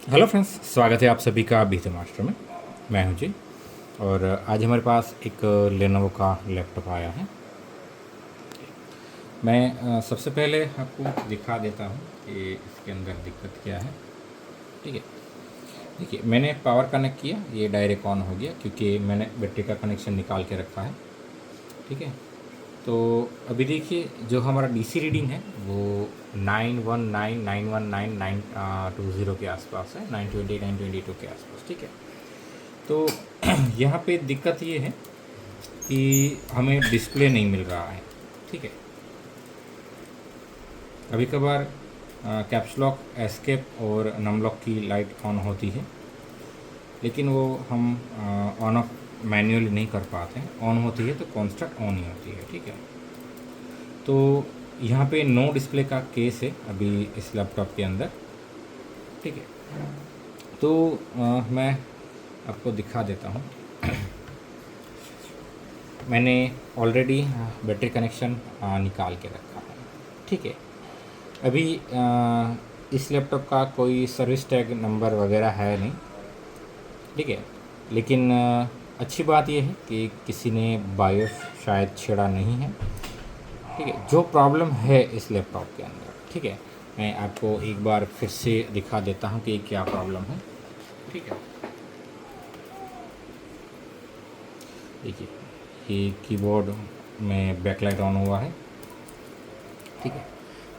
Hello friends, स्वागत है आप सभी का बीते मास्टर में। मैं हूं जी। और आज हमारे पास एक लेनोवो का लैपटॉप आया है। मैं सबसे पहले आपको दिखा देता हूं कि इसके अंदर दिक्कत क्या है। ठीक है, देखिए मैंने पावर कनेक्ट किया, ये डायरेक्ट ऑन हो गया क्योंकि मैंने बैटरी का कनेक्शन निकाल के रखा है। ठीक है, तो अभी देखिए जो हमारा डीसी रीडिंग है वो 919919 के आसपास है, 920 922 के आसपास। ठीक है, तो यहाँ पे दिक्कत ये है कि हमें डिस्प्ले नहीं मिल रहा है। ठीक है, कभी कभार कैप्स लॉक, एस्केप और नम लॉक की लाइट ऑन होती है, लेकिन वो हम ऑन ऑफ मैन्युअली नहीं कर पाते हैं। ऑन होती है तो कॉन्स्टेंट ऑन ही होती है। ठीक है, तो यहाँ पे नो डिस्प्ले का केस है अभी इस लैपटॉप के अंदर। ठीक है, तो मैं आपको दिखा देता हूँ। मैंने ऑलरेडी बैटरी कनेक्शन निकाल के रखा है। ठीक है, अभी इस लैपटॉप का कोई सर्विस टैग नंबर वगैरह है नहीं। ठीक है, लेकिन अच्छी बात यह है कि किसी ने बायोस शायद छेड़ा नहीं है। ठीक है, जो प्रॉब्लम है इस लैपटॉप के अंदर, ठीक है, मैं आपको एक बार फिर से दिखा देता हूँ कि क्या प्रॉब्लम है। ठीक है, देखिए ये कीबोर्ड में बैकलाइट ऑन हुआ है। ठीक है,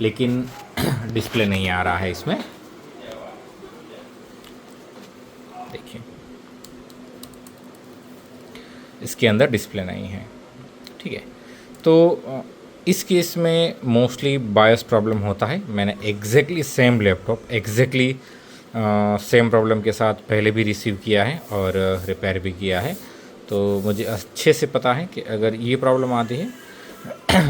लेकिन डिस्प्ले नहीं आ रहा है इसमें। देखिए इसके अंदर डिस्प्ले नहीं है। ठीक है, तो इस केस में मोस्टली बायोस प्रॉब्लम होता है। मैंने exactly same laptop exactly same problem के साथ पहले भी रिसीव किया है और रिपेयर भी किया है, तो मुझे अच्छे से पता है कि अगर ये प्रॉब्लम आती है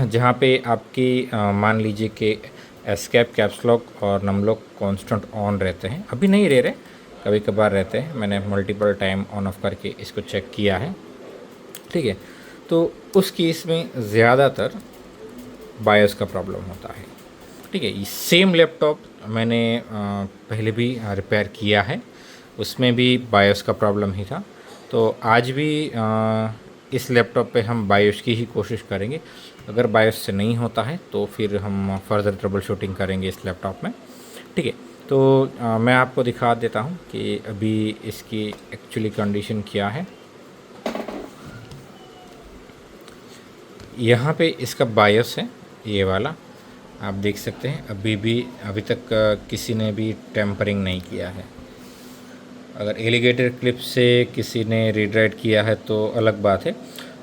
जहाँ पे आपकी मान लीजिए कि एस्केप, कैप्स लॉक और नम लॉक कॉन्स्टेंट ऑन रहते हैं, अभी नहीं रह रहे, कभी कभार रहते हैं, मैंने मल्टीपल टाइम ऑन ऑफ करके इसको चेक किया है। ठीक है, तो उस केस में ज़्यादातर बायोस का प्रॉब्लम होता है। ठीक है, सेम लैपटॉप मैंने पहले भी रिपेयर किया है, उसमें भी बायोस का प्रॉब्लम ही था। तो आज भी इस लैपटॉप पे हम बायोस की ही कोशिश करेंगे। अगर बायोस से नहीं होता है तो फिर हम फर्दर ट्रबल शूटिंग करेंगे इस लैपटॉप में। ठीक है, तो मैं आपको दिखा देता हूँ कि अभी इसकी एक्चुअली कंडीशन क्या है। यहाँ पे इसका बायोस है ये वाला, आप देख सकते हैं। अभी तक किसी ने भी टेम्परिंग नहीं किया है। अगर एलिगेटर क्लिप से किसी ने रीड राइट किया है तो अलग बात है,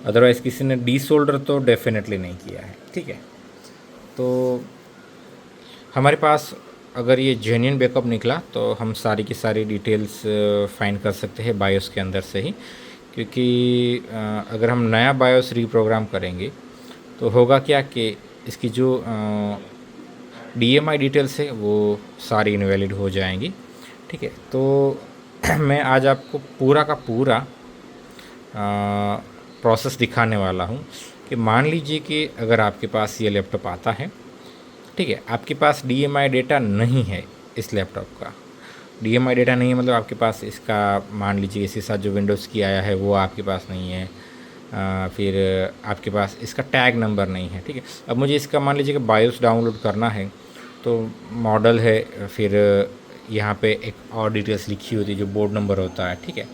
अदरवाइज़ किसी ने डी सोल्डर तो डेफिनेटली नहीं किया है। ठीक है, तो हमारे पास अगर ये जेन्युइन बैकअप निकला तो हम सारी की सारी डिटेल्स फाइंड कर सकते हैं बायोस के अंदर से ही, क्योंकि अगर हम नया बायोस रीप्रोग्राम करेंगे तो होगा क्या कि इसकी जो DMI डिटेल्स है वो सारी इनवैलिड हो जाएंगी। ठीक है, तो मैं आज आपको पूरा का पूरा प्रोसेस दिखाने वाला हूँ कि मान लीजिए कि अगर आपके पास ये लैपटॉप आता है, ठीक है, आपके पास DMI डेटा नहीं है इस लैपटॉप का। DMI डेटा नहीं है मतलब आपके पास इसका मान लीजिए इसके साथ जो विंडोज़ की आया है वो आपके पास नहीं है। फिर आपके पास इसका टैग नंबर नहीं है। ठीक है, अब मुझे इसका मान लीजिए कि बायोस डाउनलोड करना है, तो मॉडल है, फिर यहाँ पे एक और डिटेल्स लिखी होती है जो बोर्ड नंबर होता है। ठीक है,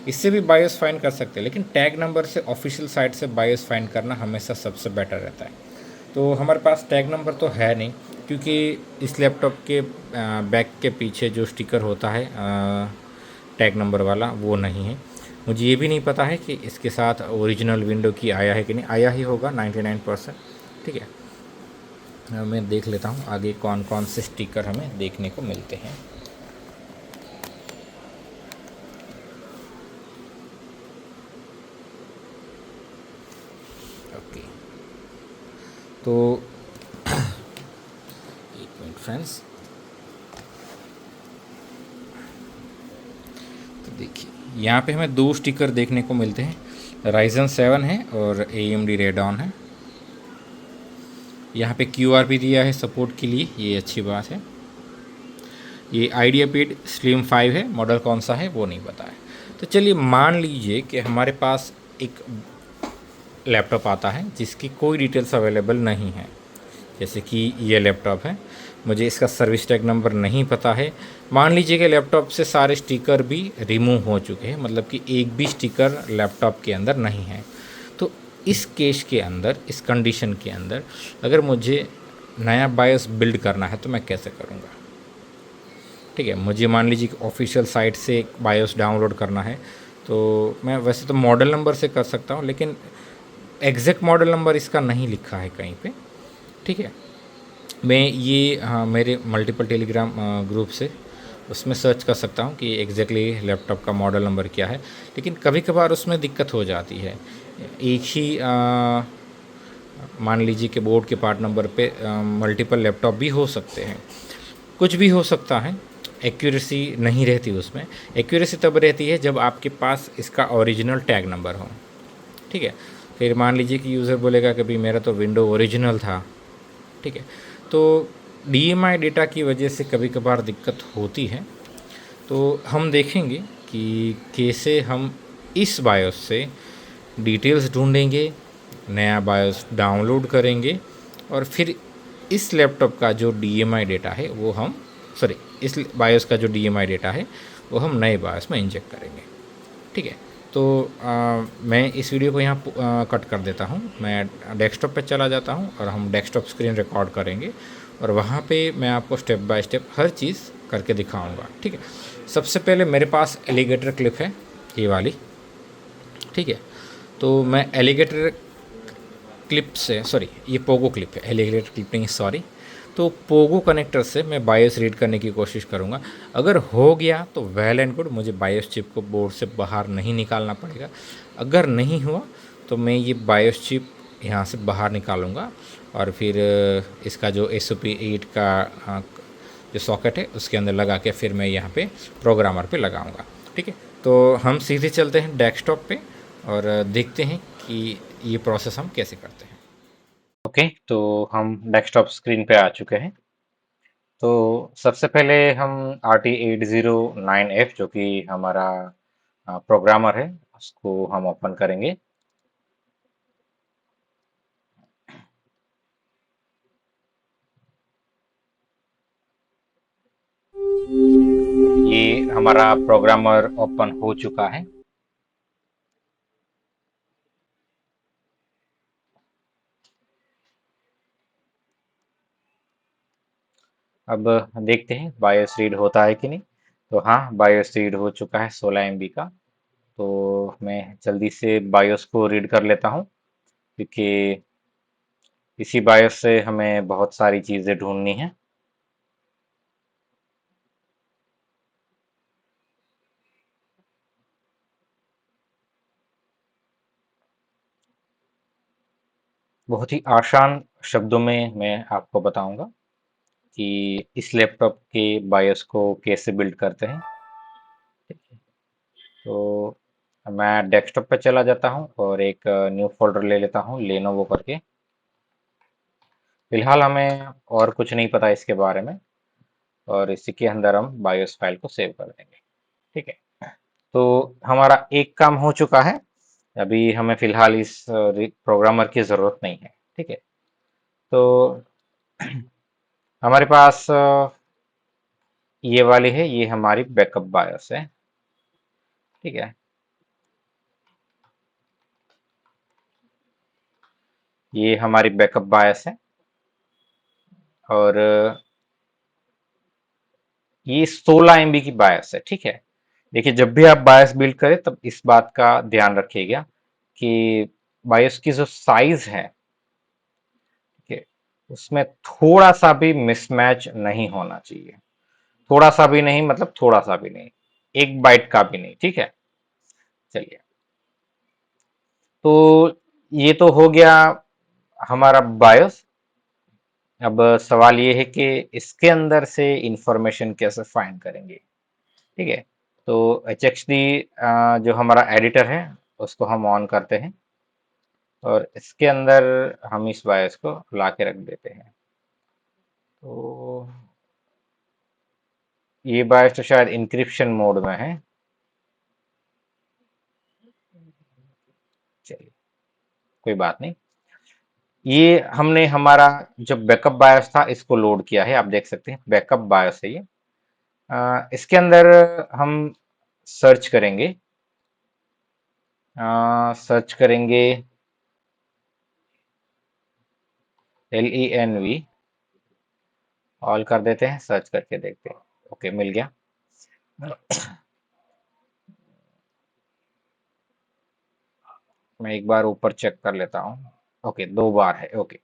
इससे भी बायोस फाइंड कर सकते हैं, लेकिन टैग नंबर से ऑफिशियल साइट से बायोस फाइंड करना हमेशा सबसे बेटर रहता है। तो हमारे पास टैग नंबर तो है नहीं, क्योंकि इस लैपटॉप के बैक के पीछे जो स्टिकर होता है टैग नंबर वाला वो नहीं है। मुझे ये भी नहीं पता है कि इसके साथ ओरिजिनल विंडो की आया है कि नहीं, आया ही होगा 99%। ठीक है, मैं देख लेता हूँ आगे कौन कौन से स्टिकर हमें देखने को मिलते हैं। ओके, तो एक मिनट फ्रेंड्स, तो देखिए यहाँ पे हमें दो स्टिकर देखने को मिलते हैं, राइजन 7 है और AMD रेडॉन है। यहाँ पे QR भी दिया है सपोर्ट के लिए, ये अच्छी बात है। ये आइडियापीड स्लिम 5 है, मॉडल कौन सा है वो नहीं पता है। तो चलिए मान लीजिए कि हमारे पास एक लैपटॉप आता है जिसकी कोई डिटेल्स अवेलेबल नहीं है, जैसे कि ये लैपटॉप है, मुझे इसका सर्विस टैग नंबर नहीं पता है। मान लीजिए कि लैपटॉप से सारे स्टिकर भी रिमूव हो चुके हैं, मतलब कि एक भी स्टिकर लैपटॉप के अंदर नहीं है। तो इस केस के अंदर, इस कंडीशन के अंदर, अगर मुझे नया बायोस बिल्ड करना है तो मैं कैसे करूँगा? ठीक है, मुझे मान लीजिए कि ऑफिशियल साइट से एक बायोस डाउनलोड करना है, तो मैं वैसे तो मॉडल नंबर से कर सकता हूँ, लेकिन एग्जैक्ट मॉडल नंबर इसका नहीं लिखा है कहीं पे। ठीक है, मैं ये, हाँ, मेरे मल्टीपल टेलीग्राम ग्रुप से उसमें सर्च कर सकता हूँ कि एग्जैक्टली लैपटॉप का मॉडल नंबर क्या है, लेकिन कभी कभार उसमें दिक्कत हो जाती है। एक ही मान लीजिए कि बोर्ड के पार्ट नंबर पे मल्टीपल लैपटॉप भी हो सकते हैं, कुछ भी हो सकता है, एक्यूरेसी नहीं रहती उसमें। एक्यूरेसी तब रहती है जब आपके पास इसका ओरिजिनल टैग नंबर हो। ठीक है, फिर मान लीजिए कि यूज़र बोलेगा कि भाई मेरा तो विंडो ओरिजिनल था। ठीक है, तो DMI डेटा की वजह से कभी कभार दिक्कत होती है। तो हम देखेंगे कि कैसे हम इस बायोस से डिटेल्स ढूंढेंगे, नया बायोस डाउनलोड करेंगे, और फिर इस लैपटॉप का जो DMI डेटा है वो हम, सॉरी, इस बायोस का जो DMI डेटा है वो हम नए बायोस में इंजेक्ट करेंगे। ठीक है, तो मैं इस वीडियो को यहाँ कट कर देता हूँ, मैं डेस्कटॉप पे चला जाता हूँ और हम डेस्कटॉप स्क्रीन रिकॉर्ड करेंगे, और वहाँ पे मैं आपको स्टेप बाय स्टेप हर चीज़ करके दिखाऊंगा। ठीक है, सबसे पहले मेरे पास एलिगेटर क्लिप है, ये वाली। ठीक है, तो मैं एलिगेटर क्लिप से, सॉरी, ये पोगो क्लिप है, एलिगेटर क्लिप नहीं, सॉरी। तो पोगो कनेक्टर से मैं बायोस रीड करने की कोशिश करूँगा। अगर हो गया तो वेल एंड गुड, मुझे बायोस चिप को बोर्ड से बाहर नहीं निकालना पड़ेगा। अगर नहीं हुआ तो मैं ये बायोस चिप यहाँ से बाहर निकालूँगा, और फिर इसका जो SOP8 का जो सॉकेट है उसके अंदर लगा के फिर मैं यहाँ पे प्रोग्रामर पे लगाऊँगा। ठीक है, तो हम सीधे चलते हैं डेस्कटॉप पे और देखते हैं कि ये प्रोसेस हम कैसे करते हैं। ओके, तो हम डेस्कटॉप स्क्रीन पे आ चुके हैं। तो सबसे पहले हम RT8009F, जो कि हमारा प्रोग्रामर है, उसको हम ओपन करेंगे। ये हमारा प्रोग्रामर ओपन हो चुका है। अब देखते हैं बायोस रीड होता है कि नहीं। तो हाँ, बायोस रीड हो चुका है 16 MB का। तो मैं जल्दी से बायोस को रीड कर लेता हूँ, क्योंकि इसी बायोस से हमें बहुत सारी चीज़ें ढूंढनी है। बहुत ही आसान शब्दों में मैं आपको बताऊंगा कि इस लैपटॉप के बायोस को कैसे बिल्ड करते हैं। तो मैं डेस्कटॉप पे चला जाता हूँ और एक न्यू फोल्डर ले लेता हूँ, लेनोवो करके। फिलहाल हमें और कुछ नहीं पता इसके बारे में, और इसी के अंदर हम बायोस फाइल को सेव कर देंगे। ठीक है, तो हमारा एक काम हो चुका है। अभी हमें फिलहाल इस प्रोग्रामर की ज़रूरत नहीं है। ठीक है, तो हमारे पास ये वाली है, ये हमारी बैकअप बायोस है। ठीक है, ये हमारी बैकअप बायस है, और ये 16 MB की बायस है। ठीक है, देखिए जब भी आप बायस बिल्ड करें तब इस बात का ध्यान रखिएगा कि बायस की जो साइज है, ठीक है, उसमें थोड़ा सा भी मिसमैच नहीं होना चाहिए। थोड़ा सा भी नहीं, मतलब थोड़ा सा भी नहीं, 1 बाइट का भी नहीं। ठीक है, चलिए, तो ये तो हो गया हमारा बायोस। अब सवाल ये है कि इसके अंदर से इंफॉर्मेशन कैसे फाइंड करेंगे। ठीक है, तो HXD जो हमारा एडिटर है उसको हम ऑन करते हैं, और इसके अंदर हम इस बायस को ला के रख देते हैं। तो ये बायस तो शायद इंक्रिप्शन मोड में है। चलिए, कोई बात नहीं। ये हमने हमारा जो बैकअप बायस था इसको लोड किया है, आप देख सकते हैं बैकअप बायस है ये। इसके अंदर हम सर्च करेंगे, सर्च करेंगे LENV, ऑल कर देते हैं, सर्च करके देखते हैं। ओके, मिल गया। मैं एक बार ऊपर चेक कर लेता हूँ। ओके, 2 बार है। ओके,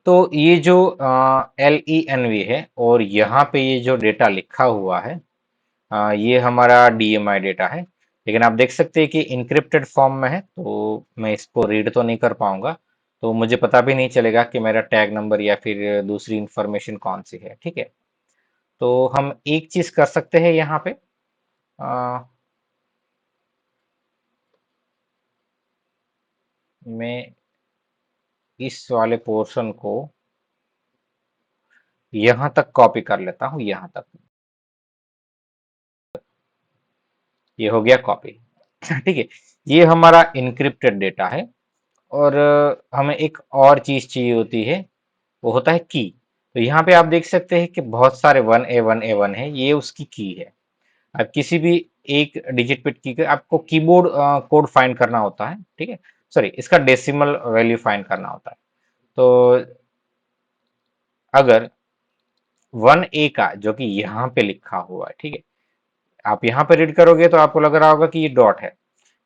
तो ये जो LENV है और यहाँ पे ये जो डेटा लिखा हुआ है, ये हमारा DMI डेटा है। लेकिन आप देख सकते हैं कि इनक्रिप्टेड फॉर्म में है, तो मैं इसको रीड तो नहीं कर पाऊंगा, तो मुझे पता भी नहीं चलेगा कि मेरा टैग नंबर या फिर दूसरी इंफॉर्मेशन कौन सी है। ठीक है, तो हम एक चीज कर सकते हैं यहाँ पे, मैं इस वाले पोर्शन को यहां तक कॉपी कर लेता हूं, यहां तक। ये हो गया कॉपी। ठीक है, ये हमारा इनक्रिप्टेड डेटा है। और हमें एक और चीज चाहिए होती है, वो होता है की। तो यहाँ पे आप देख सकते हैं कि बहुत सारे 1A 1A 1 है, ये उसकी की है। अब किसी भी एक डिजिट पे की आपको कीबोर्ड कोड फाइंड करना होता है। ठीक है, सॉरी, इसका डेसिमल वैल्यू फाइंड करना होता है। तो अगर 1A का जो कि यहाँ पे लिखा हुआ है, ठीक है, आप यहाँ पे रीड करोगे तो आपको लग रहा होगा कि ये डॉट है,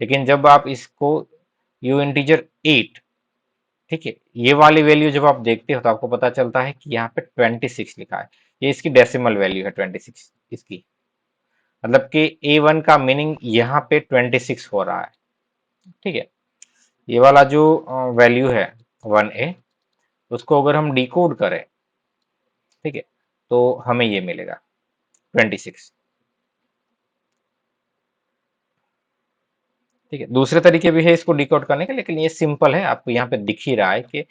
लेकिन जब आप इसको यू इंटीजर 8, ठीक है, ये वाली वैल्यू जब आप देखते हो तो आपको पता चलता है कि यहाँ पे 26 लिखा है। ये इसकी डेसिमल वैल्यू है 26 इसकी, मतलब कि A1 का मीनिंग यहाँ पे 26 हो रहा है। ठीक है, ये वाला जो वैल्यू है 1A, उसको अगर हम डिकोड करें, ठीक है, तो हमें ये मिलेगा 26। ठीक है, दूसरे तरीके भी है इसको डिकोड करने के, लेकिन ये सिंपल है, आपको यहाँ पे दिख ही रहा है कि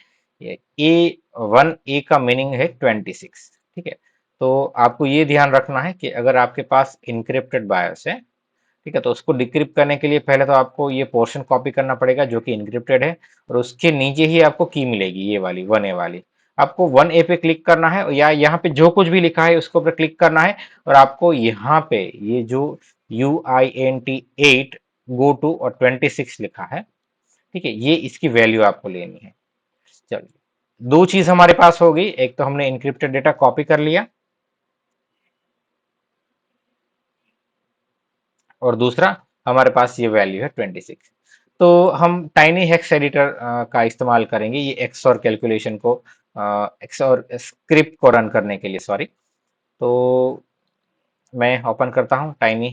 A1A का मीनिंग है 26। ठीक है, तो आपको ये ध्यान रखना है कि अगर आपके पास इनक्रिप्टेड बायस है, ठीक है, तो उसको डिक्रिप्ट करने के लिए पहले तो आपको ये पोर्शन कॉपी करना पड़ेगा जो कि इनक्रिप्टेड है, और उसके नीचे ही आपको की मिलेगी, ये वाली 1A वाली। आपको 1A पे क्लिक करना है, या यहाँ पे जो कुछ भी लिखा है उसको पर क्लिक करना है, और आपको यहाँ पे ये जो UINT8 गो टू और 26 लिखा है, ठीक है, ये इसकी वैल्यू आपको लेनी है। चलिए, दो चीज हमारे पास हो गई, एक तो हमने इनक्रिप्टेड डेटा कॉपी कर लिया, और दूसरा हमारे पास ये वैल्यू है 26। तो हम टाइनी हेक्स एडिटर का इस्तेमाल करेंगे ये एक्सओर कैलकुलेशन को, एक्सओर स्क्रिप्ट को रन करने के लिए, सॉरी। तो मैं ओपन करता हूँ टाइनी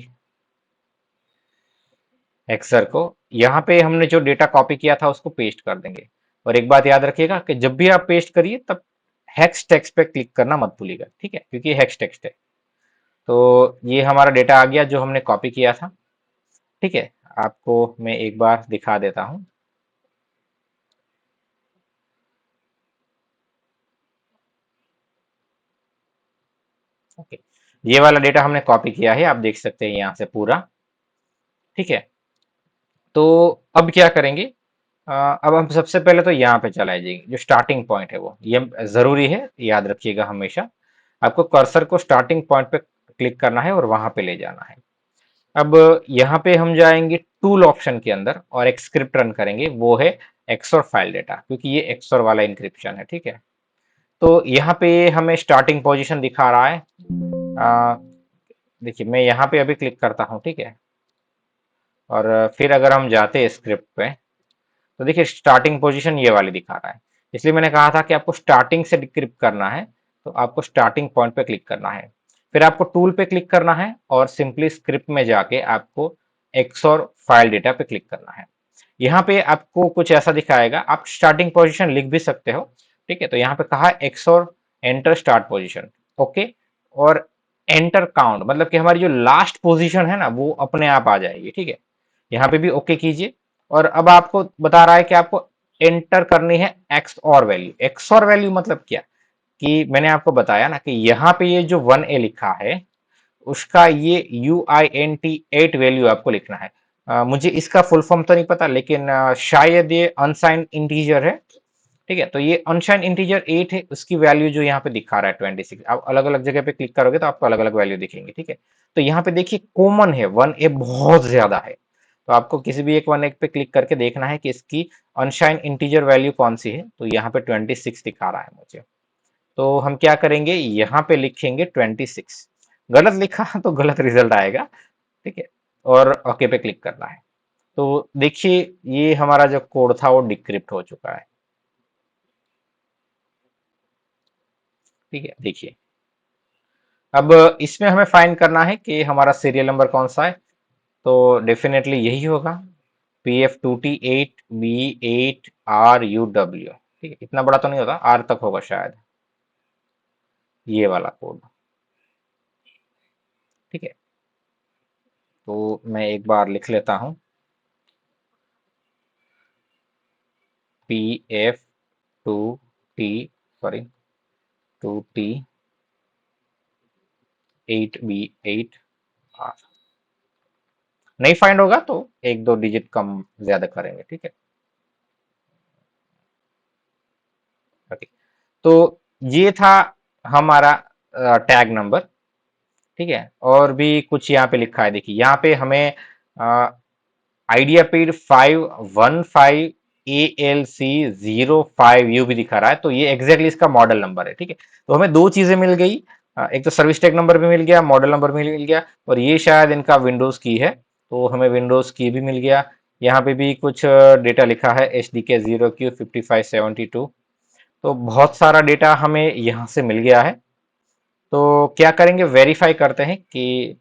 हेक्सर को। यहाँ पे हमने जो डेटा कॉपी किया था उसको पेस्ट कर देंगे। और एक बात याद रखिएगा कि जब भी आप पेस्ट करिए तब हेक्स टेक्स्ट पे क्लिक करना मत भूलिएगा, ठीक है, क्योंकि हेक्स टेक्स्ट है। तो ये हमारा डेटा आ गया जो हमने कॉपी किया था। ठीक है, आपको मैं एक बार दिखा देता हूँ। ओके, ये वाला डेटा हमने कॉपी किया है, आप देख सकते हैं यहाँ से पूरा। ठीक है, तो अब क्या करेंगे, अब हम सबसे पहले तो यहाँ पे चला जाएंगे, जो स्टार्टिंग पॉइंट है वो ये जरूरी है, याद रखिएगा हमेशा आपको कर्सर को स्टार्टिंग पॉइंट पे क्लिक करना है और वहां पे ले जाना है। अब यहाँ पे हम जाएंगे टूल ऑप्शन के अंदर और एक स्क्रिप्ट रन करेंगे, वो है एक्सोर फाइल डेटा, क्योंकि ये एक्सोर वाला इंक्रिप्शन है। ठीक है, तो यहाँ पे हमें स्टार्टिंग पोजीशन दिखा रहा है। आ, देखिए, मैं यहाँ पे अभी क्लिक करता हूँ, ठीक है, और फिर अगर हम जाते हैं स्क्रिप्ट पे, तो देखिए स्टार्टिंग पोजीशन ये वाली दिखा रहा है। इसलिए मैंने कहा था कि आपको स्टार्टिंग से डिक्रिप्ट करना है, तो आपको स्टार्टिंग पॉइंट पे क्लिक करना है, फिर आपको टूल पे क्लिक करना है और सिंपली स्क्रिप्ट में जाके आपको एक्सोर फाइल डेटा पे क्लिक करना है। यहाँ पे आपको कुछ ऐसा दिखाएगा, आप स्टार्टिंग पोजीशन लिख भी सकते हो। ठीक है, तो यहाँ पे कहा एक्सोर एंटर स्टार्ट पोजीशन, ओके, और एंटर काउंट, मतलब कि हमारी जो लास्ट पोजीशन है ना वो अपने आप आ जाएगी। ठीक है, यहाँ पे भी ओके कीजिए। और अब आपको बता रहा है कि आपको एंटर करनी है एक्स और वैल्यू। एक्स और वैल्यू मतलब क्या, कि मैंने आपको बताया ना कि यहाँ पे ये जो 1A लिखा है उसका ये UINT 8 वैल्यू आपको लिखना है। मुझे इसका फुल फॉर्म तो नहीं पता, लेकिन शायद ये अनसाइंड इंटीजर है। ठीक है, तो ये अनसाइंड इंटीजर 8 है, उसकी वैल्यू जो यहाँ पे दिखा रहा है 26। आप अलग अलग जगह पे क्लिक करोगे तो आपको अलग अलग वैल्यू दिखेंगे। ठीक है, तो यहाँ पे देखिए कॉमन है, 1A बहुत ज्यादा है, तो आपको किसी भी एक 1A पे क्लिक करके देखना है कि इसकी अनसाइंड इंटीजर वैल्यू कौन सी है। तो यहाँ पे 26 दिखा रहा है मुझे, तो हम क्या करेंगे, यहाँ पे लिखेंगे 26। गलत लिखा तो गलत रिजल्ट आएगा। ठीक है, और ओके पे क्लिक करना है। तो देखिए ये हमारा जो कोड था वो डिक्रिप्ट हो चुका है। ठीक है, देखिए अब इसमें हमें फाइंड करना है कि हमारा सीरियल नंबर कौन सा है। तो डेफिनेटली यही होगा, PF28B8RUW। ठीक है, इतना बड़ा तो नहीं होता, आर तक होगा शायद, ये वाला कोड। ठीक है, तो मैं एक बार लिख लेता हूँ, PF2T, सॉरी, 2T8B8R। नहीं फाइंड होगा तो एक दो डिजिट कम ज्यादा करेंगे। ठीक है, ओके, तो ये था हमारा टैग नंबर। ठीक है, और भी कुछ यहाँ पे लिखा है, देखिए यहाँ पे हमें आइडिया पीड 515ALC05U भी दिखा रहा है, तो ये एग्जैक्टली इसका मॉडल नंबर है। ठीक है, तो हमें दो चीजें मिल गई, एक तो सर्विस टैग नंबर भी मिल गया, मॉडल नंबर भी मिल गया, और ये शायद इनका विंडोज की है, तो हमें विंडोज की भी मिल गया। यहाँ पे भी कुछ डेटा लिखा है, HDK0Q5572। तो बहुत सारा डेटा हमें यहाँ से मिल गया है। तो क्या करेंगे, वेरीफाई करते हैं कि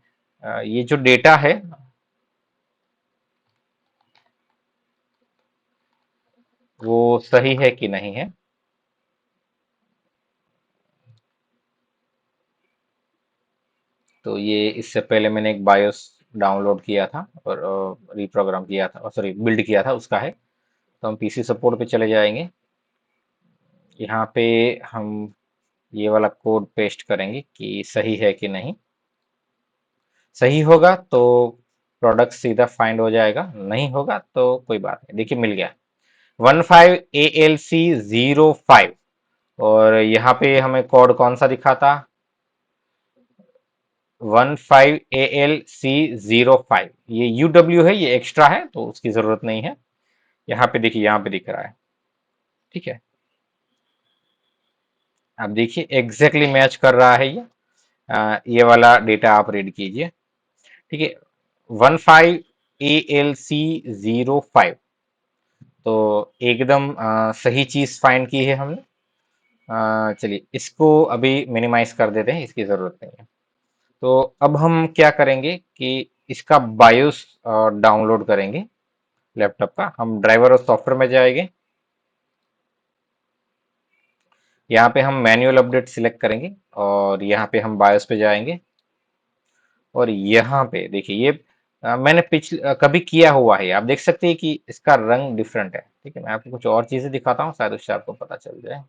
ये जो डेटा है वो सही है कि नहीं है। तो ये इससे पहले मैंने एक बायोस डाउनलोड किया था और रिप्रोग्राम किया था, सॉरी बिल्ड किया था, उसका है। तो हम पीसी सपोर्ट पे चले जाएंगे, यहाँ पे हम ये वाला कोड पेस्ट करेंगे कि सही है कि नहीं। सही होगा तो प्रोडक्ट सीधा फाइंड हो जाएगा, नहीं होगा तो कोई बात नहीं। देखिए मिल गया 15ALC05, और यहाँ पे हमें कोड कौन सा दिखा था, 15ALC05। ये UW है, ये एक्स्ट्रा है तो उसकी जरूरत नहीं है। यहाँ पे देखिए, यहाँ पे दिख रहा है। ठीक है, अब देखिए एग्जैक्टली मैच कर रहा है ये। ये वाला डेटा आप रीड कीजिए। ठीक है, 15ALC05, तो एकदम सही चीज फाइंड की है हमने। चलिए इसको अभी मिनिमाइज कर देते हैं, इसकी जरूरत नहीं है। तो अब हम क्या करेंगे कि इसका बायोस डाउनलोड करेंगे लैपटॉप का। हम ड्राइवर और सॉफ्टवेयर में जाएंगे, यहाँ पे हम मैन्युअल अपडेट सिलेक्ट करेंगे, और यहाँ पे हम बायोस पे जाएंगे, और यहाँ पे देखिए ये मैंने पिछले कभी किया हुआ है, आप देख सकते हैं कि इसका रंग डिफरेंट है। ठीक है, मैं आपको कुछ और चीजें दिखाता हूँ, शायद उससे आपको पता चल जाए।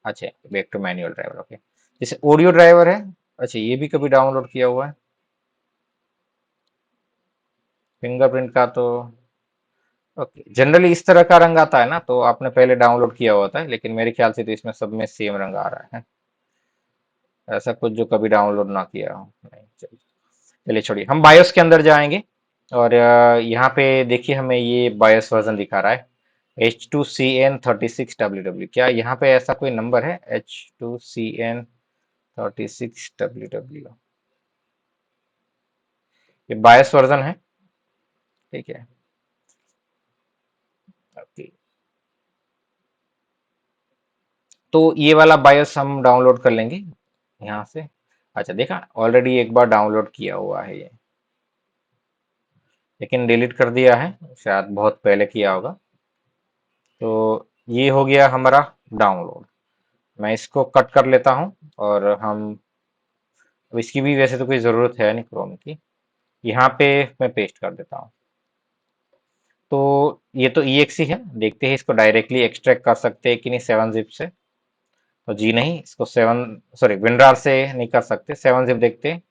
अच्छा, back to manual driver, okay. जैसे ऑडियो ड्राइवर है, अच्छा ये भी कभी डाउनलोड किया हुआ है। फिंगरप्रिंट का तो ओके, जनरली इस तरह का रंग आता है ना, तो आपने पहले डाउनलोड किया हुआ था, लेकिन मेरे ख्याल से तो इसमें सब में सेम रंग आ रहा है। ऐसा कुछ जो कभी डाउनलोड ना किया हो, नहीं, चलिए चलिए छोड़िए, हम बायोस के अंदर जाएंगे, और यहाँ पे देखिए हमें ये बायोस वर्जन दिखा रहा है, H2CN36WW। क्या यहाँ पे ऐसा कोई नंबर है, H2CN36WW? ये बायोस वर्जन है। ठीक है, ओके, तो ये वाला बायोस हम डाउनलोड कर लेंगे यहाँ से। अच्छा, देखा ऑलरेडी एक बार डाउनलोड किया हुआ है ये, लेकिन डिलीट कर दिया है, शायद बहुत पहले किया होगा। तो ये हो गया हमारा डाउनलोड। मैं इसको कट कर लेता हूँ, और हम अब इसकी भी वैसे तो कोई ज़रूरत है नहीं क्रोम की। यहाँ पे मैं पेस्ट कर देता हूँ। तो ये तो EXE है, देखते हैं इसको डायरेक्टली एक्सट्रैक्ट कर सकते हैं कि नहीं 7-zip से। तो जी नहीं, इसको 7 WinRAR से नहीं कर सकते, 7-zip देखते हैं।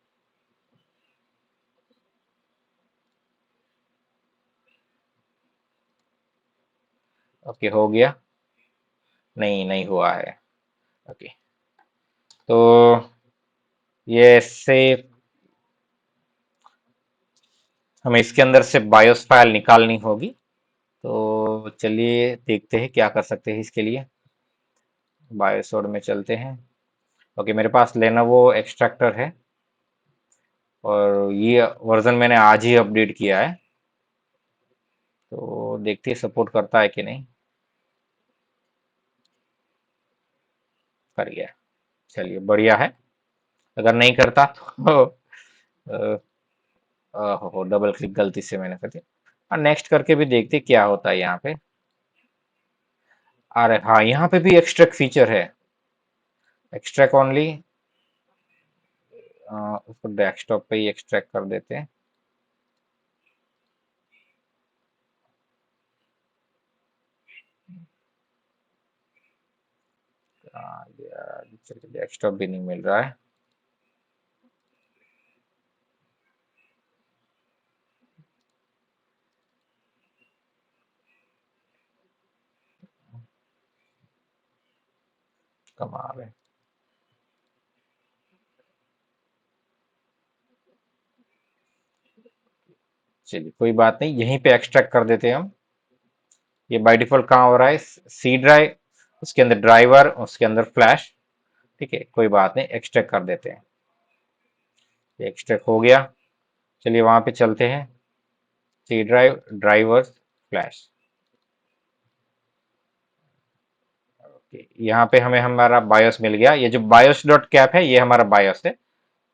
ओके, हो गया। नहीं, नहीं हुआ है। ओके, तो ये से हमें इसके अंदर से बायोस फाइल निकालनी होगी। तो चलिए देखते हैं क्या कर सकते हैं इसके लिए। बायोसोड में चलते हैं। ओके, मेरे पास लेनोवो एक्सट्रैक्टर है और ये वर्जन मैंने आज ही अपडेट किया है। तो देखते हैं सपोर्ट करता है कि नहीं। कर गया। चलिए बढ़िया है। अगर नहीं करता तो हो डबल क्लिक गलती से मैंने कर दिया। और नेक्स्ट करके भी देखते क्या होता है यहाँ पे। अरे हाँ, यहाँ पे भी एक्सट्रैक्ट फीचर है। एक्सट्रैक्ट ओनली, उसको डेस्कटॉप पे ही एक्सट्रैक्ट कर देते हैं। यार चलिए, डेस्कटॉप भी नहीं मिल रहा है। कमाल है। चलिए कोई बात नहीं, यहीं पे एक्सट्रैक्ट कर देते हैं हम। ये बाय डिफॉल्ट कहाँ हो रहा है? सी ड्राइव, उसके अंदर ड्राइवर, उसके अंदर फ्लैश। ठीक है, कोई बात नहीं, एक्सट्रैक्ट कर देते हैं। ये एक्सट्रैक्ट हो गया। चलिए वहां पे चलते हैं। C drive, drivers, flash. Okay, यहाँ पे हमें हमारा बायोस मिल गया। ये जो बायोस डॉट कैप है, ये हमारा बायोस है।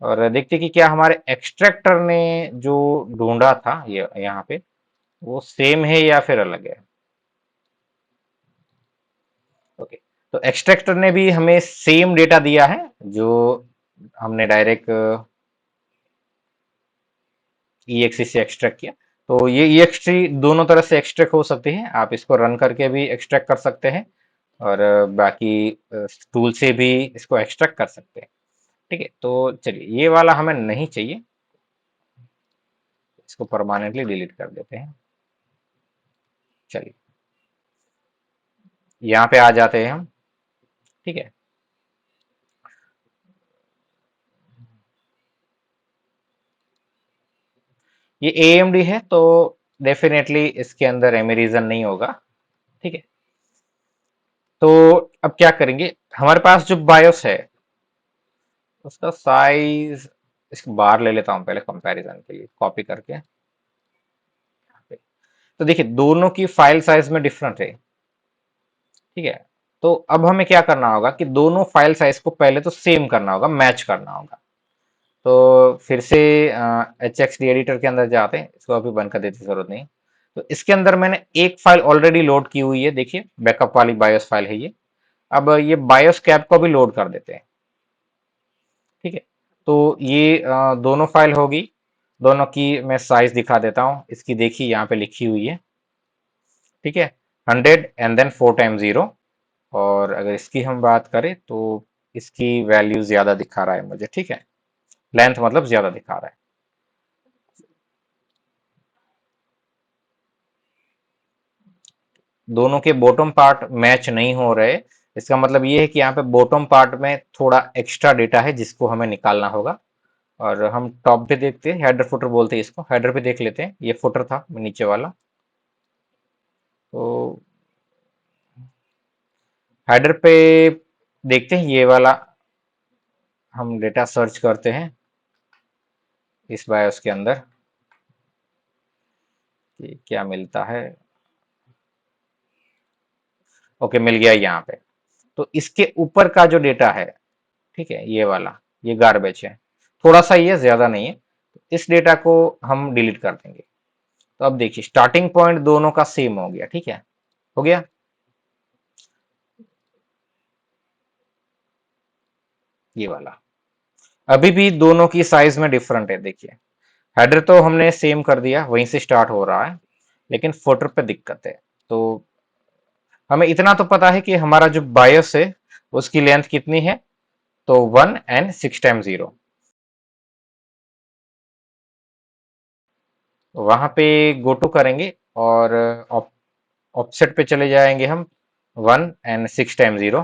और देखते हैं कि क्या हमारे एक्सट्रैक्टर ने जो ढूंढा था ये यहाँ पे, वो सेम है या फिर अलग है। ओके, तो एक्सट्रैक्टर ने भी हमें सेम डेटा दिया है जो हमने डायरेक्ट EXE से एक्सट्रैक्ट किया। तो ये EXE दोनों तरह से एक्सट्रैक्ट हो सकती है, आप इसको रन करके भी एक्सट्रैक्ट कर सकते हैं और बाकी टूल से भी इसको एक्सट्रैक्ट कर सकते हैं। ठीक है, तो चलिए ये वाला हमें नहीं चाहिए, इसको परमानेंटली डिलीट कर देते हैं। चलिए यहाँ पे आ जाते हैं हम। ठीक है, ये AMD है तो डेफिनेटली इसके अंदर एमेरिजन नहीं होगा। ठीक है, तो अब क्या करेंगे, हमारे पास जो बायोस है उसका साइज, इसको बार ले लेता हूं पहले कंपैरिजन के लिए, कॉपी करके। तो देखिए दोनों की फाइल साइज में डिफरेंट है। ठीक है, तो अब हमें क्या करना होगा कि दोनों फाइल साइज को पहले तो सेम करना होगा, मैच करना होगा। तो फिर से HXD एडिटर के अंदर जाते हैं, इसको अभी बंद कर देने की जरूरत नहीं। तो इसके अंदर मैंने एक फाइल ऑलरेडी लोड की हुई है, देखिए बैकअप वाली बायोस फाइल है ये। अब ये बायोस कैप को भी लोड कर देते हैं। ठीक है, तो ये दोनों फाइल होगी। दोनों की मैं साइज दिखा देता हूँ, इसकी देखिए यहाँ पे लिखी हुई है। ठीक है, 100 एंड देन 4 टाइम 0। और अगर इसकी हम बात करें तो इसकी वैल्यू ज्यादा दिखा रहा है मुझे। ठीक है, लेंथ मतलब ज्यादा दिखा रहा है। दोनों के बॉटम पार्ट मैच नहीं हो रहे, इसका मतलब ये है कि यहाँ पे बॉटम पार्ट में थोड़ा एक्स्ट्रा डेटा है जिसको हमें निकालना होगा। और हम टॉप पे देखते हैं, हेडर फुटर बोलते हैं इसको, हेडर पे देख लेते हैं। ये फुटर था नीचे वाला। तो हेडर पे देखते हैं ये वाला, हम डेटा सर्च करते हैं इस बायोस के अंदर कि क्या मिलता है। ओके, मिल गया यहाँ पे। तो इसके ऊपर का जो डेटा है, ठीक है, ये वाला, ये गार्बेज है, थोड़ा सा ही है, ज्यादा नहीं है। इस डेटा को हम डिलीट कर देंगे। तो अब देखिए स्टार्टिंग पॉइंट दोनों का सेम हो गया। ठीक है, हो गया। ये वाला, अभी भी दोनों की साइज में डिफरेंट है, देखिए हेडर तो हमने सेम कर दिया, वहीं से स्टार्ट हो रहा है, लेकिन फुटर पे दिक्कत है। तो हमें इतना तो पता है कि हमारा जो बायस है उसकी लेंथ कितनी है, तो 1 and 6 times 0। वहां पे गो टू करेंगे और ऑफसेट पे चले जाएंगे हम, 1 and 6 times 0।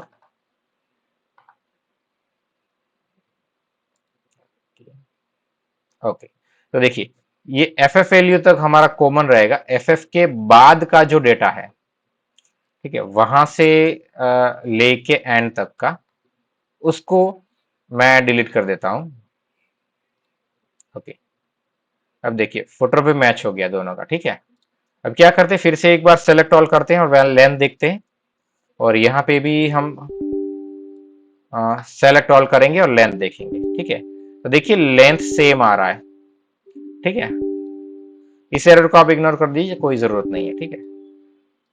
ओके, तो देखिए ये एफ एफ वैल्यू तक हमारा कॉमन रहेगा, एफ एफ के बाद का जो डेटा है, ठीक है, वहां से लेके एंड तक का, उसको मैं डिलीट कर देता हूं। ओके, अब देखिए फुटर पे मैच हो गया दोनों का, ठीक है। अब क्या करते हैं, फिर से एक बार सेलेक्ट ऑल करते हैं और लेंथ देखते हैं, और यहाँ पे भी हम सेलेक्ट ऑल करेंगे और लेंथ देखेंगे, ठीक है। तो देखिए लेंथ सेम आ रहा है, ठीक है। इस एरर को आप इग्नोर कर दीजिए, कोई जरूरत नहीं है, ठीक है।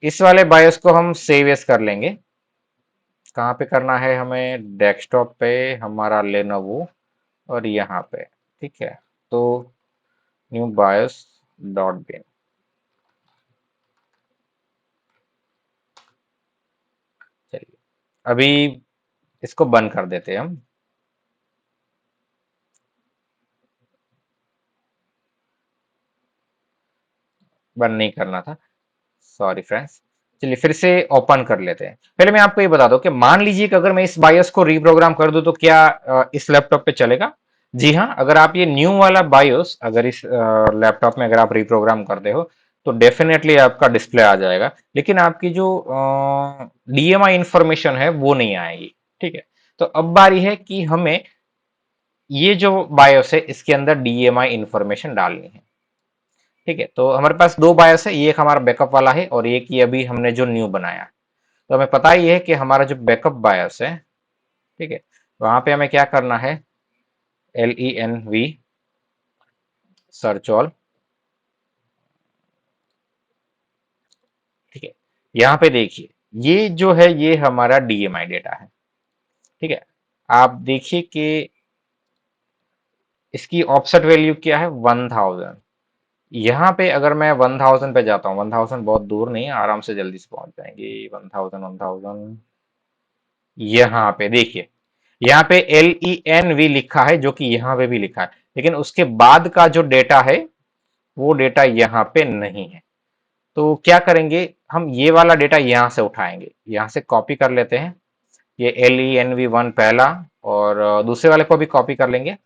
इस वाले बायोस को हम सेव एज कर लेंगे। कहाँ पे करना है हमें, डेस्कटॉप पे हमारा लेनोवो, और यहाँ पे, ठीक है। तो न्यू बायोस डॉट बिन, चलिए अभी इसको बंद कर देते हैं हम। बंद नहीं करना था, सॉरी फ्रेंड्स। चलिए फिर से ओपन कर लेते हैं। पहले मैं आपको ये बता दूं कि मान लीजिए कि अगर मैं इस बायोस को रीप्रोग्राम कर दूं तो क्या इस लैपटॉप पे चलेगा? जी हाँ, अगर आप ये न्यू वाला बायोस अगर इस लैपटॉप में अगर आप रीप्रोग्राम करते हो तो डेफिनेटली आपका डिस्प्ले आ जाएगा, लेकिन आपकी जो डीएमआई इंफॉर्मेशन है वो नहीं आएगी, ठीक है। तो अब बारी है कि हमें ये जो बायोस है इसके अंदर डीएमआई इंफॉर्मेशन डालनी है, ठीक है। तो हमारे पास दो बायस है, ये एक हमारा बैकअप वाला है और एक ये अभी हमने जो न्यू बनाया। तो हमें पता ही है कि हमारा जो बैकअप बायस है, ठीक है, वहां पे हमें क्या करना है, LENV सर्च ऑल, ठीक है। यहाँ पे देखिए ये जो है ये हमारा डीएमआई डेटा है, ठीक है। आप देखिए कि इसकी ऑफसेट वैल्यू क्या है, 1000। यहाँ पे अगर मैं 1000 पे जाता हूँ, 1000 बहुत दूर नहीं है, आराम से जल्दी से पहुंच जाएंगे। 1000 यहाँ पे देखिए, यहाँ पे LENV लिखा है जो कि यहाँ पे भी लिखा है, लेकिन उसके बाद का जो डेटा है वो डेटा यहाँ पे नहीं है। तो क्या करेंगे, हम ये वाला डेटा यहाँ से उठाएंगे, यहाँ से कॉपी कर लेते हैं, ये LENV1 पहला, और दूसरे वाले को भी कॉपी कर लेंगे,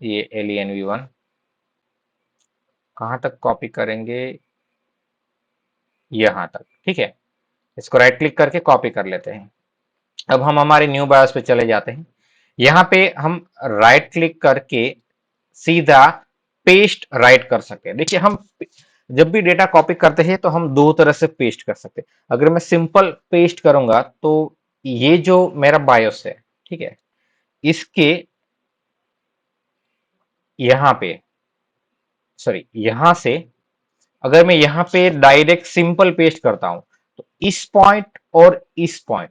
ये LENV1 कहाँ तक कॉपी करेंगे, यहाँ तक, ठीक है। इसको राइट क्लिक करके कॉपी कर लेते हैं। अब हम हमारे न्यू बायोस पे चले जाते हैं। यहाँ पे हम राइट क्लिक करके सीधा पेस्ट राइट कर सकते हैं। देखिए हम जब भी डेटा कॉपी करते हैं तो हम दो तरह से पेस्ट कर सकते हैं। अगर मैं सिंपल पेस्ट करूंगा तो ये जो मेरा बायोस है, ठीक है, इसके यहाँ पे, सॉरी यहाँ से, अगर मैं यहाँ पे डायरेक्ट सिंपल पेस्ट करता हूं तो इस पॉइंट और इस पॉइंट,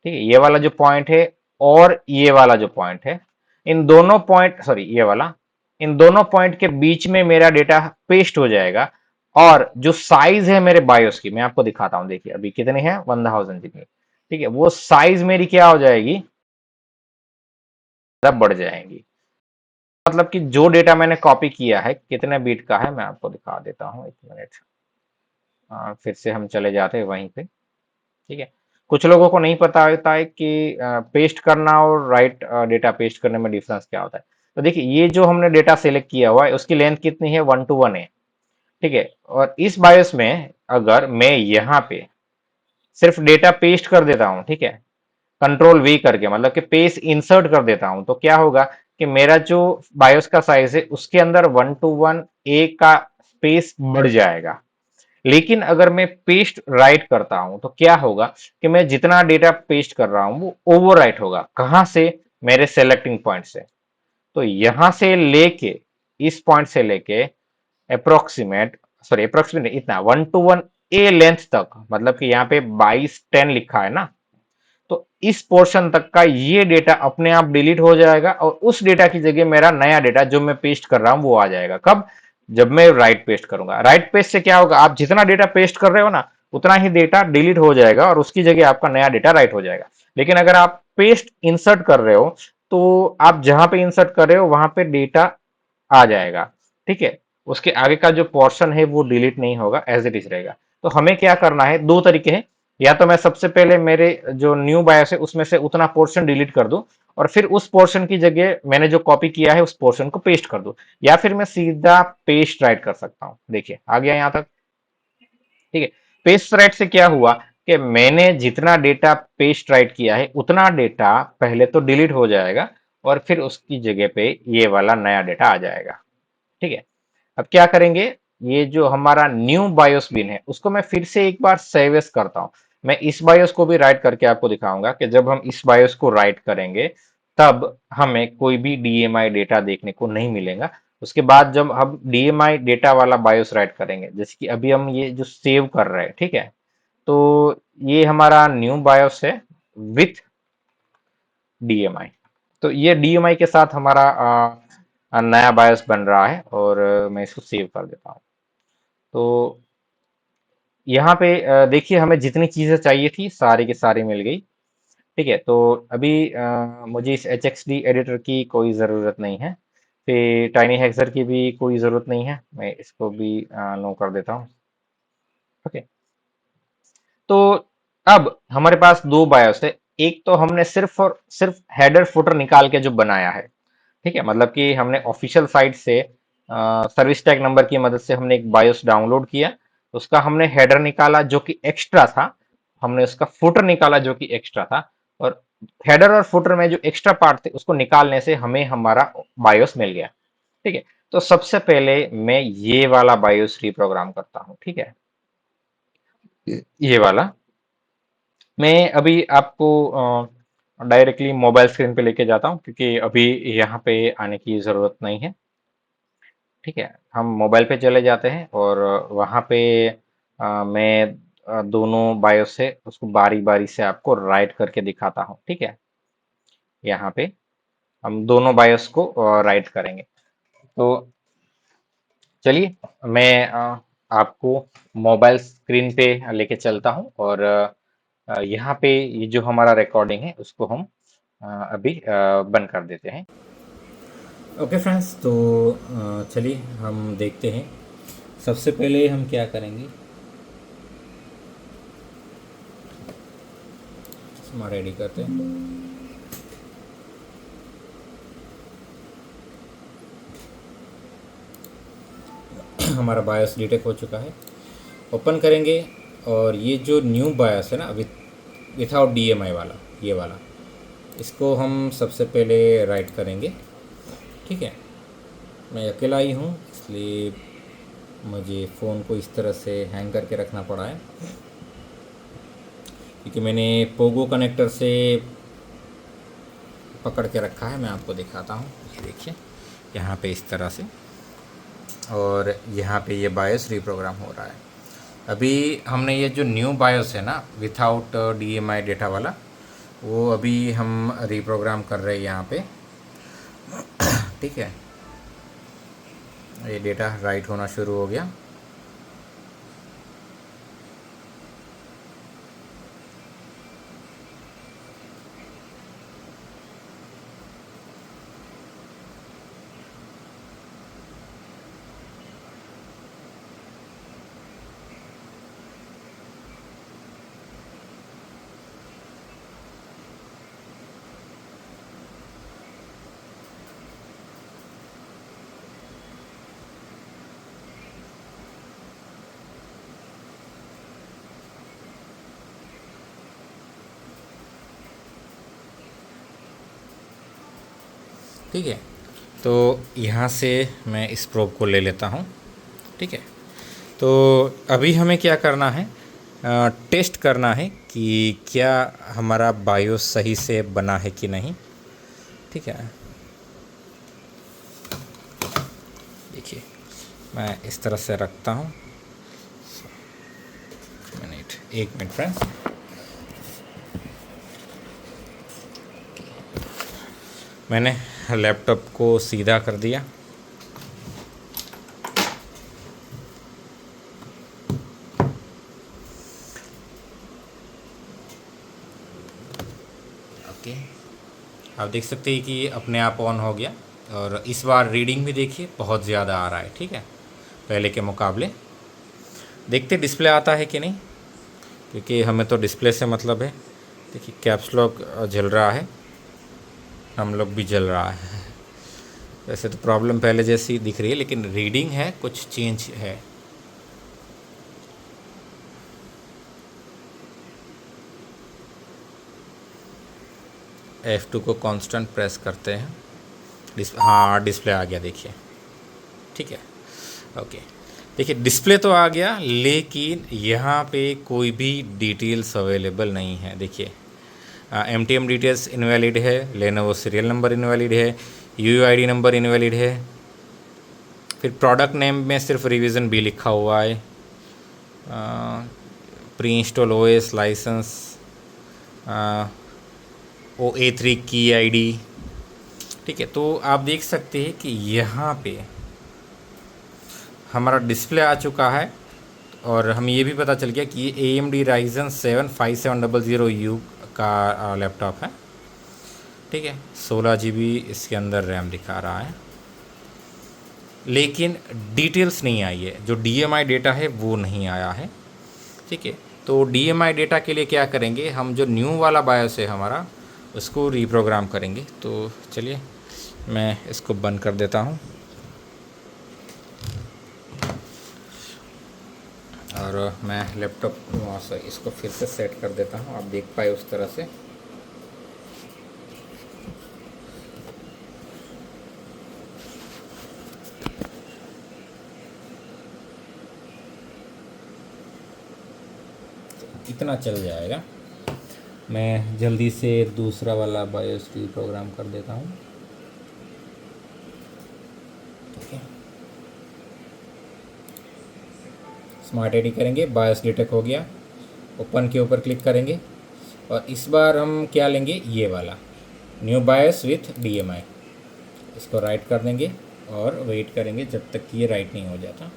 ठीक है, ये वाला जो पॉइंट है और ये वाला जो पॉइंट है, इन दोनों पॉइंट, सॉरी ये वाला, इन दोनों पॉइंट के बीच में मेरा डेटा पेस्ट हो जाएगा। और जो साइज है मेरे बायोस की, मैं आपको दिखाता हूं, देखिए अभी कितने हैं, 1000 जितनी, ठीक है, वो साइज मेरी क्या हो जाएगी, तब बढ़ जाएंगी। मतलब कि जो डेटा मैंने कॉपी किया है कितने बीट का है, मैं आपको दिखा देता हूँ, एक मिनट। फिर से हम चले जाते हैं वहीं पे, ठीक है। कुछ लोगों को नहीं पता होता है कि पेस्ट करना और राइट डेटा पेस्ट करने में डिफरेंस क्या होता है। तो देखिए ये जो हमने डेटा सेलेक्ट किया हुआ है उसकी लेंथ कितनी है, 1 to 1 है, ठीक है। और इस बायोस में अगर मैं यहाँ पे सिर्फ डेटा पेस्ट कर देता हूँ, ठीक है, कंट्रोल V करके, मतलब कि पेज इंसर्ट कर देता हूं, तो क्या होगा कि मेरा जो बायोस का साइज है उसके अंदर 1 to 1 ए का स्पेस बढ़ जाएगा। लेकिन अगर मैं पेस्ट राइट करता हूं तो क्या होगा कि मैं जितना डेटा पेस्ट कर रहा हूं वो ओवर राइट होगा, कहां से, मेरे सेलेक्टिंग पॉइंट से। तो यहां से लेके इस पॉइंट से लेके अप्रोक्सीमेट, सॉरी अप्रोक्सीमेट इतना 1 to 1 ए लेंथ तक, मतलब कि यहाँ पे 2210 लिखा है ना, तो इस पोर्शन तक का ये डेटा अपने आप डिलीट हो जाएगा और उस डेटा की जगह मेरा नया डेटा जो मैं पेस्ट कर रहा हूं वो आ जाएगा। कब? जब मैं राइट पेस्ट करूंगा। राइट पेस्ट से क्या होगा, आप जितना डेटा पेस्ट कर रहे हो ना उतना ही डेटा डिलीट हो जाएगा और उसकी जगह आपका नया डेटा राइट हो जाएगा। लेकिन अगर आप पेस्ट इंसर्ट कर रहे हो तो आप जहां पे इंसर्ट कर रहे हो वहां पे डेटा आ जाएगा, ठीक है। उसके आगे का जो पोर्शन है वो डिलीट नहीं होगा, एज इट इज रहेगा। तो हमें क्या करना है, दो तरीके हैं। या तो मैं सबसे पहले मेरे जो न्यू बायोस है उसमें से उतना पोर्शन डिलीट कर दूं और फिर उस पोर्शन की जगह मैंने जो कॉपी किया है उस पोर्शन को पेस्ट कर दूं, या फिर मैं सीधा पेस्ट राइट कर सकता हूं। देखिए आ गया यहां तक, ठीक है। पेस्ट राइट से क्या हुआ कि मैंने जितना डेटा पेस्ट राइट किया है उतना डेटा पहले तो डिलीट हो जाएगा और फिर उसकी जगह पे ये वाला नया डेटा आ जाएगा, ठीक है। अब क्या करेंगे, ये जो हमारा न्यू बायोस बिन है उसको मैं फिर से एक बार सेव एज करता हूं। मैं इस बायोस को भी राइट करके आपको दिखाऊंगा कि जब हम इस बायोस को राइट करेंगे तब हमें कोई भी डीएमआई डेटा देखने को नहीं मिलेगा। उसके बाद जब हम डीएमआई डेटा वाला बायोस राइट करेंगे, जैसे कि अभी हम ये जो सेव कर रहे हैं, ठीक है। तो ये हमारा न्यू बायोस है विथ डीएमआई। तो ये डीएमआई के साथ हमारा नया बायोस बन रहा है और मैं इसको सेव कर देता हूँ। तो यहाँ पे देखिए हमें जितनी चीजें चाहिए थी सारी की सारी मिल गई, ठीक है। तो अभी मुझे इस एच एक्स डी एडिटर की कोई ज़रूरत नहीं है, फिर टाइनी हेक्सर की भी कोई ज़रूरत नहीं है, मैं इसको भी नो कर देता हूँ, ओके। तो अब हमारे पास दो बायोस है। एक तो हमने सिर्फ और सिर्फ हेडर फुटर निकाल के जो बनाया है, ठीक है। मतलब कि हमने ऑफिशियल साइट से सर्विस टैग नंबर की मदद से हमने एक बायोस डाउनलोड किया, उसका हमने हेडर निकाला जो कि एक्स्ट्रा था, हमने उसका फुटर निकाला जो कि एक्स्ट्रा था, और हेडर और फुटर में जो एक्स्ट्रा पार्ट थे उसको निकालने से हमें हमारा बायोस मिल गया, ठीक है। तो सबसे पहले मैं ये वाला बायोस रिप्रोग्राम करता हूँ, ठीक है। ये वाला मैं अभी आपको डायरेक्टली मोबाइल स्क्रीन पे लेके जाता हूँ क्योंकि अभी यहाँ पे आने की जरूरत नहीं है, ठीक है। हम मोबाइल पे चले जाते हैं और वहाँ पे मैं दोनों बायोस से उसको बारी बारी से आपको राइट करके दिखाता हूँ, ठीक है। यहाँ पे हम दोनों बायोस को राइट करेंगे। तो चलिए मैं आपको मोबाइल स्क्रीन पे लेके चलता हूँ और यहाँ पे ये जो हमारा रिकॉर्डिंग है उसको हम अभी बंद कर देते हैं। ओके फ्रेंड्स, तो चलिए हम देखते हैं। सबसे पहले हम क्या करेंगे, स्मार्ट रेडी करते हैं। हमारा बायोस डिटेक्ट हो चुका है, ओपन करेंगे और ये जो न्यू बायोस है ना विथआउट डीएमआई वाला, ये वाला, इसको हम सबसे पहले राइट करेंगे, ठीक है। मैं अकेला ही हूँ इसलिए मुझे फ़ोन को इस तरह से हैंग करके रखना पड़ा है क्योंकि मैंने पोगो कनेक्टर से पकड़ के रखा है। मैं आपको दिखाता हूँ, ये देखिए यहाँ पे इस तरह से, और यहाँ पे ये बायोस रिप्रोग्राम हो रहा है। अभी हमने ये जो न्यू बायोस है ना विथआउट डीएमआई डेटा वाला, वो अभी हम रिप्रोग्राम कर रहे हैं यहाँ पे, ठीक है। ये डेटा राइट होना शुरू हो गया। ठीक है, तो यहाँ से मैं इस प्रोब को ले लेता हूँ, ठीक है। तो अभी हमें क्या करना है, टेस्ट करना है कि क्या हमारा बायोस सही से बना है कि नहीं, ठीक है। देखिए मैं इस तरह से रखता हूँ, एक मिनट फ्रेंड्स। मैंने लैपटॉप को सीधा कर दिया। ओके, आप देख सकते हैं कि अपने आप ऑन हो गया, और इस बार रीडिंग भी देखिए बहुत ज़्यादा आ रहा है, ठीक है, पहले के मुकाबले। देखते डिस्प्ले आता है कि नहीं, क्योंकि हमें तो डिस्प्ले से मतलब है। देखिए कैप्स लॉक जल रहा है, हम लोग भी जल रहा है। वैसे तो प्रॉब्लम पहले जैसी दिख रही है, लेकिन रीडिंग है कुछ चेंज है। F2 को कांस्टेंट प्रेस करते हैं, हाँ डिस्प्ले आ गया देखिए, ठीक है। ओके, देखिए डिस्प्ले तो आ गया, लेकिन यहाँ पे कोई भी डिटेल्स अवेलेबल नहीं है। देखिए MTM डिटेल्स इनवैलिड है, लेनोवो सीरियल नंबर इनवैलिड है, UUID नंबर इनवैलिड है, फिर प्रोडक्ट नेम में सिर्फ रिवीजन भी लिखा हुआ है, pre install OS licence, OA3 की ID, ठीक है। तो आप देख सकते हैं कि यहाँ पे हमारा डिस्प्ले आ चुका है, और हमें ये भी पता चल गया कि ये AMD Ryzen 7 5700U का लैपटॉप है, ठीक है। 16 GB इसके अंदर रैम दिखा रहा है, लेकिन डिटेल्स नहीं आई है। जो DMI डेटा है वो नहीं आया है, ठीक है। तो DMI डेटा के लिए क्या करेंगे, हम जो न्यू वाला बायोस है हमारा, उसको रीप्रोग्राम करेंगे। तो चलिए मैं इसको बंद कर देता हूँ, और मैं लैपटॉप वहाँ से इसको फिर से सेट कर देता हूँ, आप देख पाए उस तरह से। इतना चल जाएगा। मैं जल्दी से दूसरा वाला बायोस रीप्रोग्राम कर देता हूँ, ठीक है। स्मार्ट एडी करेंगे, बायोस डिटेक्ट हो गया, ओपन के ऊपर क्लिक करेंगे, और इस बार हम क्या लेंगे, ये वाला न्यू बायोस विथ DMI, इसको राइट कर देंगे और वेट करेंगे जब तक कि ये राइट नहीं हो जाता।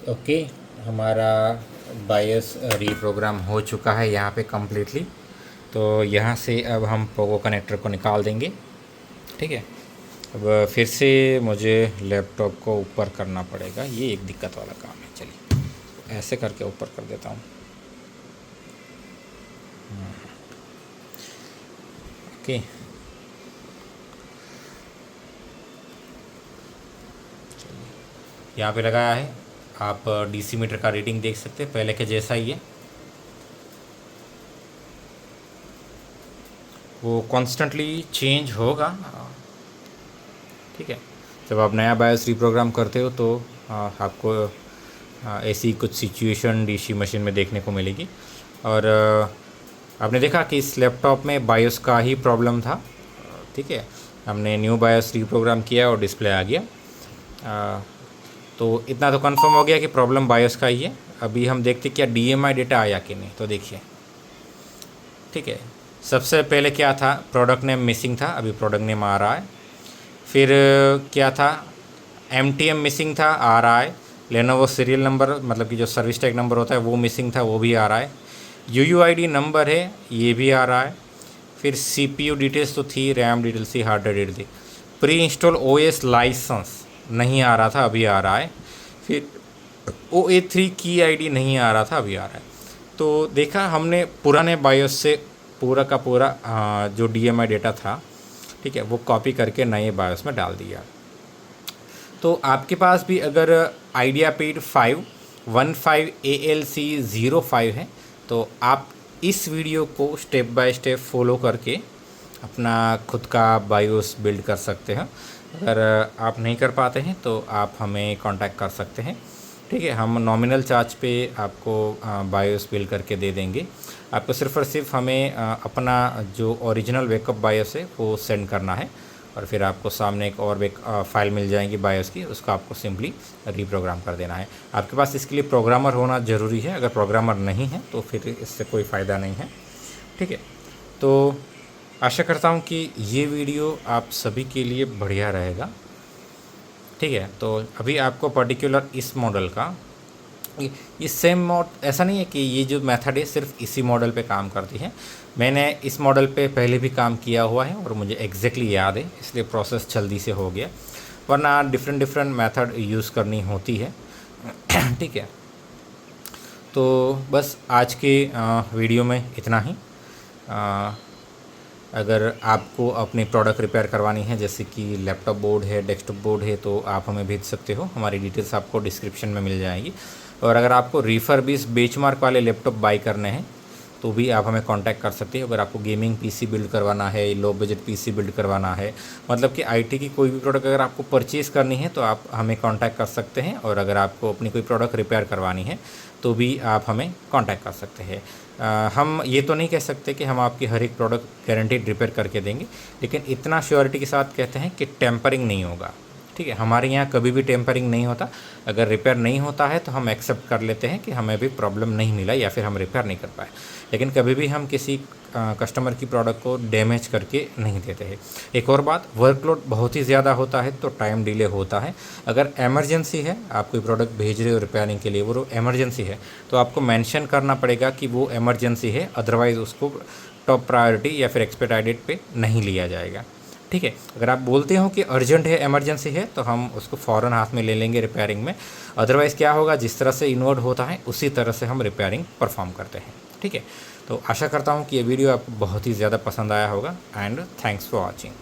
ओके, हमारा बायस रीप्रोग्राम हो चुका है यहाँ पे कम्प्लीटली। तो यहाँ से अब हम पोगो कनेक्टर को निकाल देंगे, ठीक है। अब फिर से मुझे लैपटॉप को ऊपर करना पड़ेगा, ये एक दिक्कत वाला काम है। चलिए ऐसे करके ऊपर कर देता हूँ। ओके, यहाँ पे लगाया है, आप DC मीटर का रीडिंग देख सकते हैं, पहले के जैसा ही है, वो कॉन्स्टेंटली चेंज होगा, ठीक है। जब आप नया बायोस रीप्रोग्राम करते हो तो आपको ऐसी कुछ सिचुएशन DC मशीन में देखने को मिलेगी। और आपने देखा कि इस लैपटॉप में बायोस का ही प्रॉब्लम था, ठीक है। हमने न्यू बायोस रीप्रोग्राम किया और डिस्प्ले आ गया, तो इतना तो कंफर्म हो गया कि प्रॉब्लम बायोस का ही है। अभी हम देखते क्या DMI डेटा आया कि नहीं, तो देखिए, ठीक है। सबसे पहले क्या था, प्रोडक्ट नेम मिसिंग था, अभी प्रोडक्ट नेम आ रहा है। फिर क्या था, MTM मिसिंग था, आ रहा है। लेनोवो सीरियल नंबर मतलब कि जो सर्विस टैग नंबर होता है वो मिसिंग था, वो भी आ रहा है। UUID नंबर है, ये भी आ रहा है। फिर CPU डिटेल्स तो थी, रैम डिटेल्स थी, हार्ड ड्राइव डिटेल्स थी। प्री इंस्टॉल OS लाइसेंस नहीं आ रहा था, अभी आ रहा है। फिर OA3 की ID नहीं आ रहा था, अभी आ रहा है। तो देखा हमने पुराने बायोस से पूरा का पूरा जो DMI डेटा था, ठीक है, वो कॉपी करके नए बायोस में डाल दिया। तो आपके पास भी अगर IdeaPad 515 ALC05 है तो आप इस वीडियो को स्टेप बाय स्टेप फॉलो करके अपना खुद का बायोस बिल्ड कर सकते हैं। अगर आप नहीं कर पाते हैं तो आप हमें कांटेक्ट कर सकते हैं, ठीक है। हम नॉमिनल चार्ज पे आपको बायोस बिल्ड करके दे देंगे। आपको सिर्फ़ और सिर्फ हमें अपना जो ओरिजिनल बैकअप बायोस है वो सेंड करना है, और फिर आपको सामने एक और फाइल मिल जाएगी बायोस की, उसको आपको सिंपली रीप्रोग्राम कर देना है। आपके पास इसके लिए प्रोग्रामर होना ज़रूरी है, अगर प्रोग्रामर नहीं है तो फिर इससे कोई फ़ायदा नहीं है, ठीक है। तो आशा करता हूँ कि ये वीडियो आप सभी के लिए बढ़िया रहेगा, ठीक है। तो अभी आपको पर्टिकुलर इस मॉडल का ये सेम ऐसा नहीं है कि ये जो मेथड है सिर्फ इसी मॉडल पे काम करती है। मैंने इस मॉडल पे पहले भी काम किया हुआ है और मुझे एग्जैक्टली याद है, इसलिए प्रोसेस जल्दी से हो गया, वरना डिफरेंट मेथड यूज़ करनी होती है, ठीक है। तो बस आज के वीडियो में इतना ही। अगर आपको अपनी प्रोडक्ट रिपेयर करवानी है, जैसे कि लैपटॉप बोर्ड है, डेस्कटॉप बोर्ड है, तो आप हमें भेज सकते हो। हमारी डिटेल्स आपको डिस्क्रिप्शन में मिल जाएगी। और अगर आपको रिफर्बिश बेंचमार्क वाले लैपटॉप बाई करने हैं तो भी आप हमें कांटेक्ट कर सकते हैं। अगर आपको गेमिंग PC बिल्ड करवाना है, लो बजट PC बिल्ड करवाना है, मतलब कि IT की कोई भी प्रोडक्ट अगर आपको परचेज़ करनी है तो आप हमें कांटेक्ट कर सकते हैं। और अगर आपको अपनी कोई प्रोडक्ट रिपेयर करवानी है तो भी आप हमें कांटेक्ट कर सकते हैं। हम ये तो नहीं कह सकते कि हम आपकी हर एक प्रोडक्ट गारंटीड रिपेयर करके देंगे, लेकिन इतना श्योरिटी के साथ कहते हैं कि टेम्परिंग नहीं होगा, ठीक है। हमारे यहाँ कभी भी टेम्परिंग नहीं होता। अगर रिपेयर नहीं होता है तो हम एक्सेप्ट कर लेते हैं कि हमें भी प्रॉब्लम नहीं मिला या फिर हम रिपेयर नहीं कर पाए, लेकिन कभी भी हम किसी कस्टमर की प्रोडक्ट को डैमेज करके नहीं देते हैं। एक और बात, वर्कलोड बहुत ही ज़्यादा होता है तो टाइम डिले होता है। अगर एमरजेंसी है, आप कोई प्रोडक्ट भेज रहे हो रिपेयरिंग के लिए, वो एमरजेंसी है तो आपको मेंशन करना पड़ेगा कि वो एमरजेंसी है, अदरवाइज़ उसको टॉप प्रायोरिटी या फिर एक्सपेडाइटेड पे नहीं लिया जाएगा, ठीक है। अगर आप बोलते हो कि अर्जेंट है, इमरजेंसी है, तो हम उसको फ़ौरन हाथ में ले लेंगे रिपेयरिंग में। अदरवाइज़ क्या होगा, जिस तरह से इन्वर्ट होता है उसी तरह से हम रिपेयरिंग परफॉर्म करते हैं, ठीक है। तो आशा करता हूँ कि ये वीडियो आपको बहुत ही ज़्यादा पसंद आया होगा, एंड थैंक्स फॉर वॉचिंग।